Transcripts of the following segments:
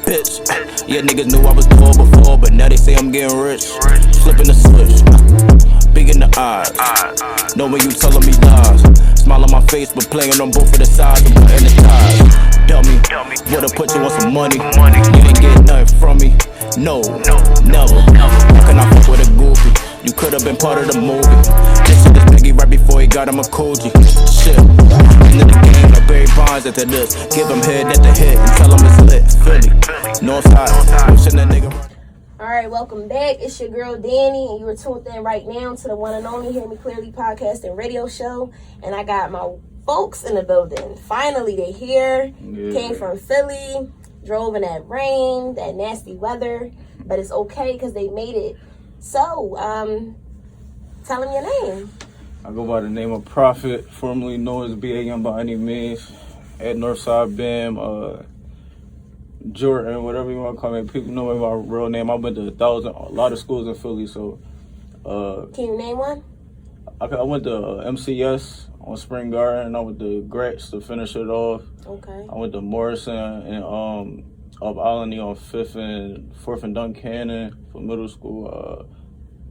bitch. Yeah, niggas knew I was poor before, but now they say I'm getting rich. Flipping the switch, big in the eyes. Know when you telling me lies. Smile on my face, but playing on both of the sides and putting the ties. Dummy, would've put you on some money. You didn't get nothing from me. No, never. How can I fuck with a goofy? You could've been part of the movie. This shit is Biggie right before he got him a Koji. Shit, into the game like Barry Bonds after this. Give him head at the hit and tell him it's lit. Philly, Northside, wishing that nigga. Alright, welcome back. It's your girl Danny, and you are tuned in right now to the one and only Hear Me Clearly podcast and radio show. And I got my folks in the building. Finally, they here. Yeah. Came from Philly, drove in that rain, that nasty weather, but it's okay because they made it. So, tell them your name. I go by the name of Prophet, formerly known as B.A.M. by any means, at Northside BAM, Jordan, whatever you want to call me. People know my real name. I went to a lot of schools in Philly, so. Can you name one? I went to MCS on Spring Garden. I went to Gratz to finish it off. Okay. I went to Morrison and up Olney on 4th and Duncannon for middle school.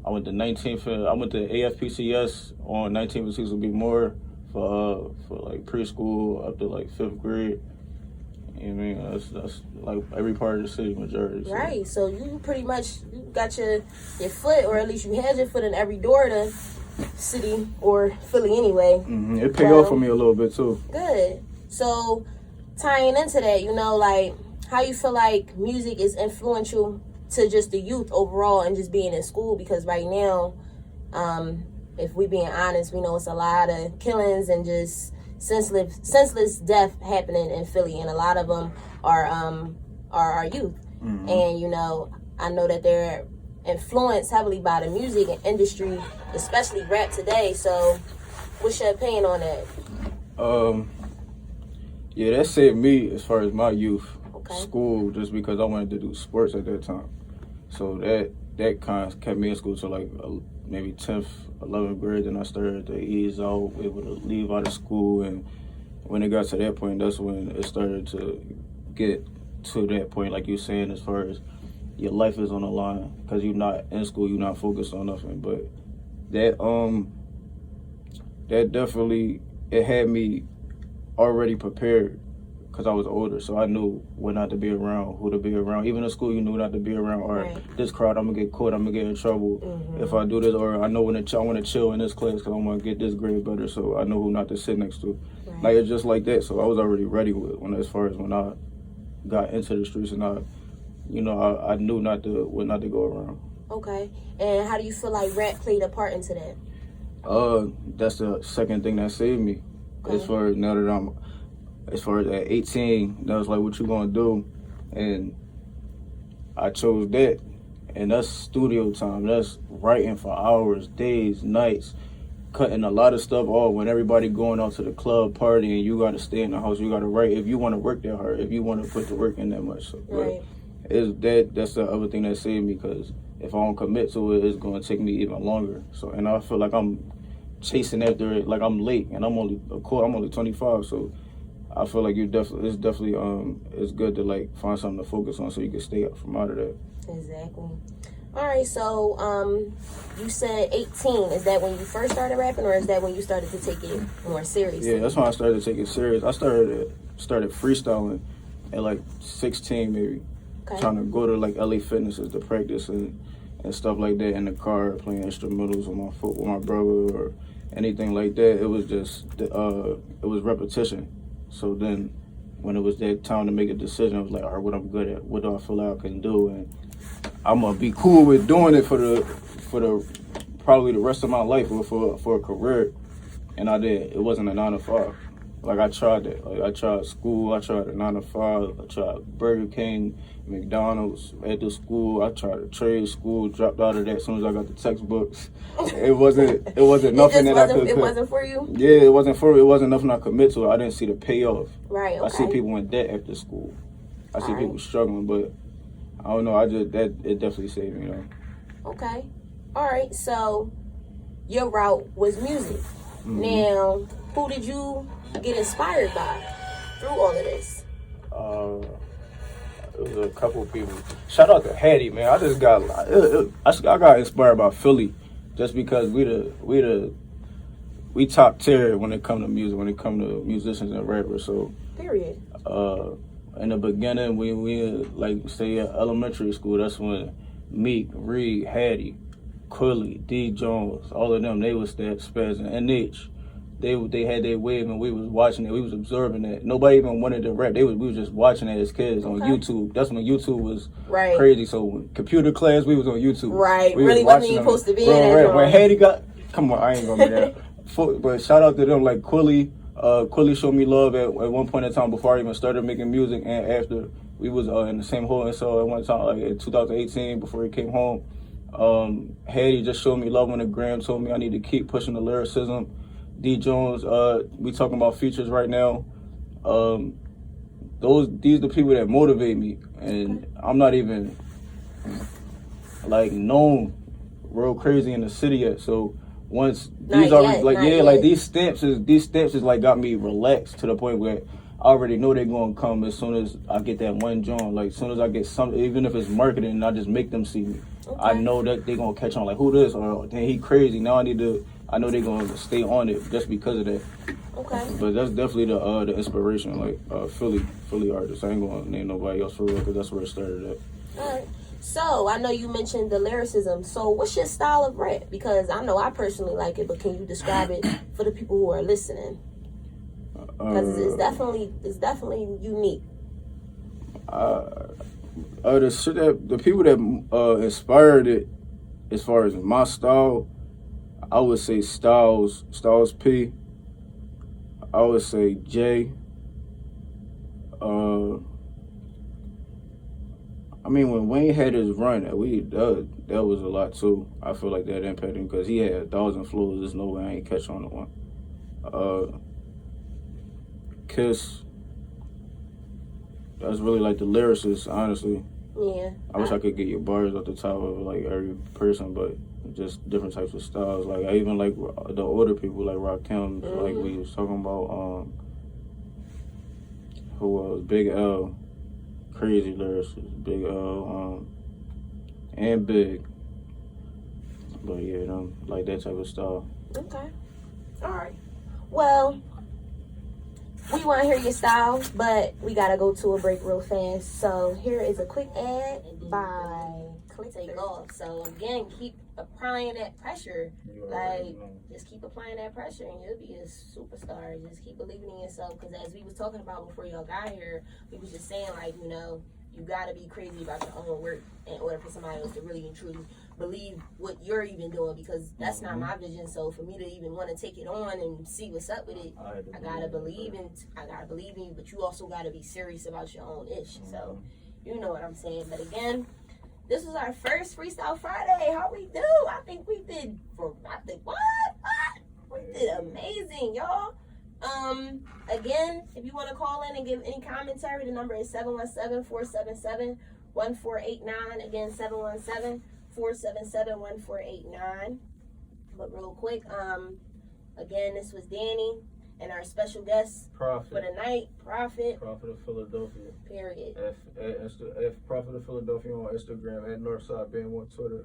I went to 19th. I went to AFPCS on 19th and Cecil B. Moore for like preschool up to like 5th grade. You know what I mean? That's like every part of the city, majority. So. Right. So you pretty much got your foot, or at least you had your foot in every door of the city or Philly anyway. Mm-hmm. It paid off for me a little bit too. Good. So tying into that, like how you feel like music is influential to just the youth overall and just being in school, because right now, if we being honest, we know it's a lot of killings and just senseless death happening in Philly, and a lot of them are our youth. Mm-hmm. And I know that they're influenced heavily by the music industry, especially rap today. So what's your opinion on that? Yeah, that saved me as far as my youth. Okay. School, just because I wanted to do sports at that time. So that kind of kept me in school till like maybe 10th, 11th grade. Then I started to ease out, able to leave out of school. And when it got to that point, that's when it started to get to that point, like you're saying, as far as your life is on the line. Because you're not in school, you're not focused on nothing. But that definitely, it had me already prepared. Because I was older, so I knew when not to be around, who to be around. Even in school, you knew not to be around. Or right. This crowd, I'm going to get caught, I'm going to get in trouble if I do this. Or I know when I want to chill in this class because I want to get this grade better, so I know who not to sit next to. Right. Like, it's just like that. So I was already ready with it as far as when I got into the streets, and I knew not to go around. Okay. And how do you feel like rap played a part into that? That's the second thing that saved me. Okay. As far as at 18, that was like, what you gonna do? And I chose that. And that's studio time. That's writing for hours, days, nights, cutting a lot of stuff off when everybody going out to the club party and you gotta stay in the house, you gotta write if you wanna work that hard, if you wanna put the work in that much. So, right. That's the other thing that saved me, because if I don't commit to it, it's gonna take me even longer. So, and I feel like I'm chasing after it, like I'm late, and I'm only 25, so I feel like it's definitely it's good to like find something to focus on so you can stay up from out of that. Exactly. All right, so you said 18. Is that when you first started rapping, or is that when you started to take it more seriously? Yeah, that's when I started to take it serious. I started freestyling at like 16 maybe. Okay. Trying to go to like LA Fitnesses to practice and stuff like that in the car, playing instrumentals with my brother or anything like that. It was just it was repetition. So then when it was that time to make a decision, I was like, all right, what I'm good at, what do I feel like I can do? And I'm going to be cool with doing it for the probably the rest of my life or for a career. And I did. It wasn't a 9 to 5. Like, I tried that. Like, I tried school, I tried a 9 to 5, I tried Burger King, McDonald's, at the school. I tried to trade school, dropped out of that as soon as I got the textbooks. It wasn't nothing that I could. It wasn't for you? Yeah, it wasn't nothing I commit to. I didn't see the payoff. Right, okay. I see people in debt after school. I see people struggling, but I don't know. It definitely saved me, Okay. All right, so your route was music. Mm-hmm. Now, who did you get inspired by through all of this? It was a couple people. Shout out to Hattie, man. I just got I got inspired by Philly, just because we top tier when it come to music, when it come to musicians and rappers. So period. In the beginning, we like say elementary school. That's when Meek, Reed, Hattie, Quilly, D Jones, all of them, they was that spazzing. And Niche, they had their wave, and we was watching it. We was observing it. Nobody even wanted to rap. We was just watching it as kids on YouTube. That's when YouTube was crazy. So when computer class, we was on YouTube. Right. We really wasn't even supposed to be in that. When Hattie got, come on, I ain't gonna be there. But shout out to them, like Quilly. Quilly showed me love at one point in time before I even started making music, and after we was in the same hole. And so at one time, like in 2018, before he came home, Hattie just showed me love on the gram, told me I need to keep pushing the lyricism. D Jones, we talking about features right now. These the people that motivate me, and I'm not even like known real crazy in the city yet. So once these are these stamps is like got me relaxed to the point where I already know they're gonna come as soon as I get that one joint. Like as soon as I get something, even if it's marketing, I just make them see me. I know that they're gonna catch on, like, who this, or dang, he crazy. Now I know they're gonna stay on it just because of that. Okay. But that's definitely the inspiration, like Philly artists. I ain't gonna name nobody else for real, because that's where it started at. All right. So I know you mentioned the lyricism. So what's your style of rap? Because I know I personally like it, but can you describe it for the people who are listening? Because it's definitely unique. The people that inspired it, as far as my style, I would say Styles P. I would say Jay. I mean, when Wayne had his run, that was a lot too. I feel like that impacted him, because he had 1,000 flows. There's no way I ain't catch on to one. Kiss. That's really like the lyricist, honestly. Yeah. I wish I could get your bars off the top of like every person, but just different types of styles. Like I even like the older people, like Rakim, like we was talking about. Who was Big L, crazy lyricist, Big L, and Big. But yeah, them like that type of style. Okay. All right. Well, we want to hear your style, but we got to go to a break real fast. So here is a quick ad by Click Take Off. So again, keep applying that pressure. Just keep applying that pressure and you'll be a superstar. Just keep believing in yourself, because as we was talking about before y'all got here, we was just saying, like, you know, you got to be crazy about your own work in order for somebody else to really and truly believe what you're even doing, because that's not my vision. So for me to even want to take it on and see what's up with it, I gotta believe in you, but you also gotta be serious about your own ish. So you know what I'm saying. But again, this was our first Freestyle Friday. How we do? I think we did we did amazing, y'all. Again, if you want to call in and give any commentary, the number is 717-477-1489. Again, 717-477-1489. But real quick, again, this was Danny and our special guest Prophet for the night, Prophet of Philadelphia. Period. F Prophet of Philadelphia on Instagram, at Northside Band on Twitter.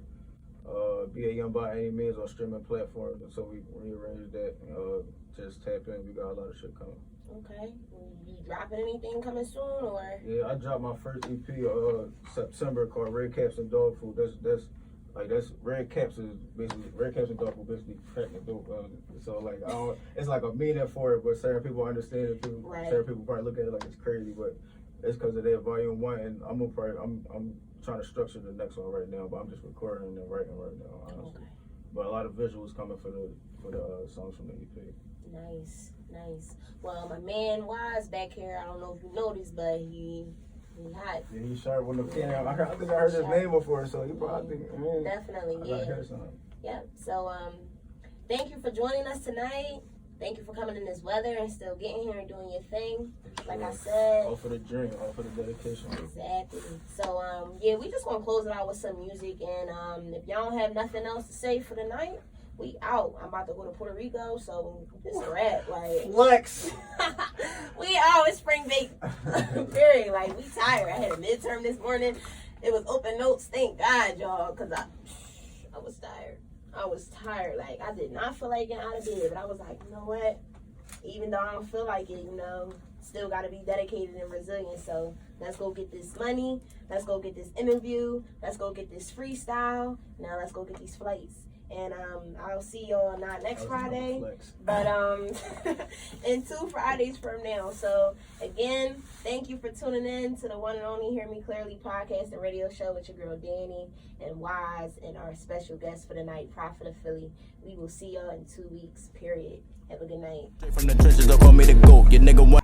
Be a Young by any means on streaming platforms. And so we rearranged that. Just tap in. We got a lot of shit coming. Okay. You dropping anything coming soon, or? Yeah, I dropped my first EP September called Red Caps and Dog Food. That's Red Caps and Dog Food basically cracking dope. So like it's like a meaning for it, but certain people understand it. Certain people probably look at it like it's crazy, but it's because of that volume 1, and I'm trying to structure the next one right now, but I'm just recording and writing right now, honestly. Okay. But a lot of visuals coming for the songs from the EP. Nice. Well, my man Wise back here, I don't know if you noticed, but he hot. Yeah, he's sharp on the piano. I think I heard his name before, so he probably definitely, yeah. Yep. So thank you for joining us tonight. Thank you for coming in this weather and still getting here and doing your thing. Like I said, all for the dream, all for the dedication. Exactly. So yeah, we just gonna close it out with some music, and if y'all don't have nothing else to say for the night, we out. I'm about to go to Puerto Rico, so it's a wrap. Like flex. We out. It's spring break. Period. Like, we tired. I had a midterm this morning. It was open notes. Thank God, y'all, because I was tired. I was tired. Like, I did not feel like getting out of bed, but I was like, you know what? Even though I don't feel like it, still got to be dedicated and resilient. So let's go get this money. Let's go get this interview. Let's go get this freestyle. Now let's go get these flights. And I'll see y'all not next Friday, but in 2 Fridays from now. So again, thank you for tuning in to the one and only Hear Me Clearly podcast and radio show with your girl Danny and Wise and our special guest for the night, Prophet of Philly. We will see y'all in 2 weeks, period. Have a good night. From the trenches, they'll call me the GOAT. Your nigga